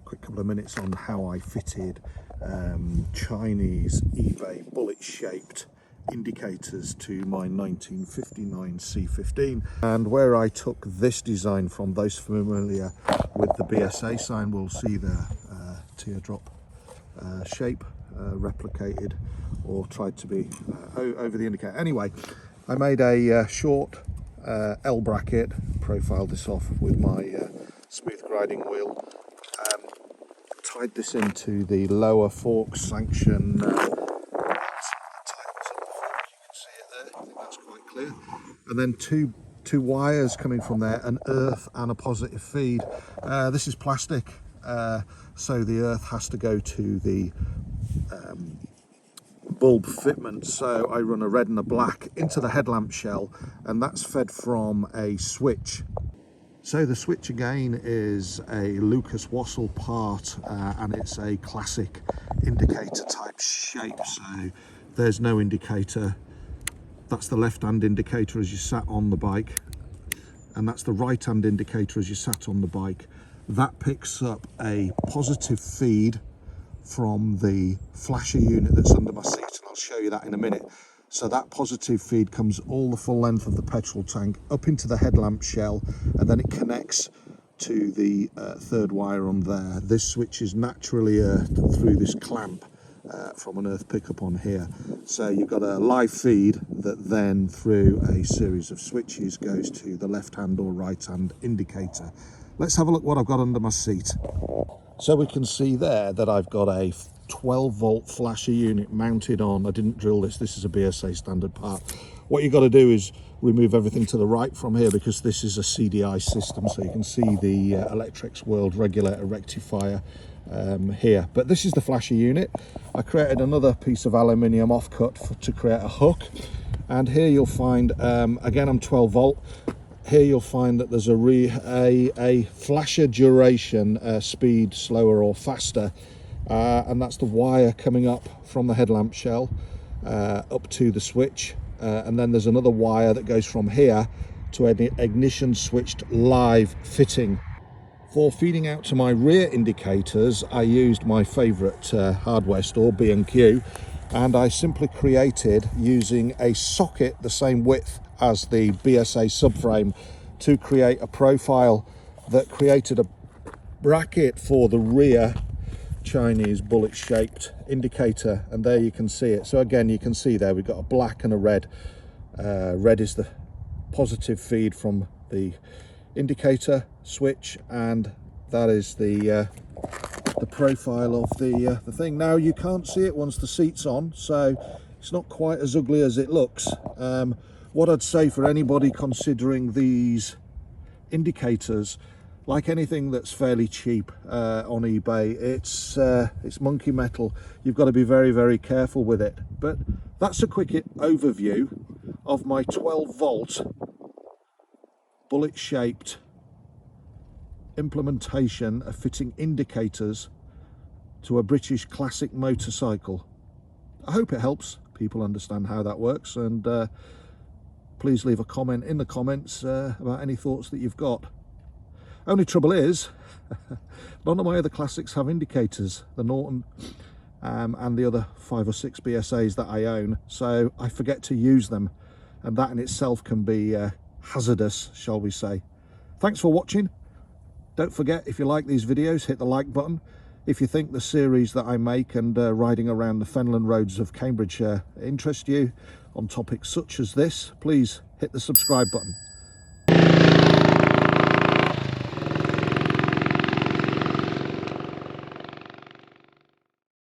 quick couple of minutes on how I fitted Chinese eBay bullet-shaped indicators to my 1959 C15, and where I took this design from. Those familiar with the BSA sign will see the teardrop shape replicated or tried to be over the indicator. Anyway, I made a short L bracket, profiled this off with my smooth grinding wheel, tied this into the lower fork sanction clear, and then two wires coming from there, an earth and a positive feed. This is plastic, so the earth has to go to the bulb fitment, so I run a red and a black into the headlamp shell, and that's fed from a switch. So the switch again is a Lucas Wassell part, and it's a classic indicator type shape, so there's no indicator. That's the left-hand indicator as you sat on the bike, and that's the right-hand indicator as you sat on the bike. That picks up a positive feed from the flasher unit that's under my seat, and I'll show you that in a minute. So that positive feed comes all the full length of the petrol tank up into the headlamp shell, and then it connects to the third wire on there. This switches naturally earthed through this clamp from an earth pickup on here. So you've got a live feed that then through a series of switches goes to the left hand or right hand indicator. Let's have a look what I've got under my seat. So we can see there that I've got a 12 volt flasher unit mounted on. I didn't drill this is a BSA standard part. What you've got to do is remove everything to the right from here, because this is a CDI system, so you can see the Electrics World regulator rectifier here. But this is the flasher unit. I created another piece of aluminium offcut to create a hook, and here you'll find again, I'm 12 volt. Here you'll find that there's a flasher duration, speed slower or faster, and that's the wire coming up from the headlamp shell up to the switch, and then there's another wire that goes from here to an ignition switched live fitting. For feeding out to my rear indicators, I used my favourite hardware store, B&Q, and I simply created, using a socket the same width as the BSA subframe, to create a profile that created a bracket for the rear Chinese bullet shaped indicator, and there you can see it. So again, you can see there we've got a black and a red. Red is the positive feed from the indicator switch, and that is the profile of the thing. Now you can't see it once the seat's on, so it's not quite as ugly as it looks. What I'd say for anybody considering these indicators, like anything that's fairly cheap on eBay, it's monkey metal. You've got to be very, very careful with it. But that's a quick overview of my 12 volt bullet shaped implementation of fitting indicators to a British classic motorcycle. I hope it helps people understand how that works, and please leave a comment in the comments about any thoughts that you've got. Only trouble is, none of my other classics have indicators, the Norton and the other 5 or 6 BSAs that I own, so I forget to use them, and that in itself can be hazardous, shall we say. Thanks for watching. Don't forget, if you like these videos, hit the like button. If you think the series that I make and riding around the fenland roads of Cambridgeshire interest you on topics such as this, please hit the subscribe button.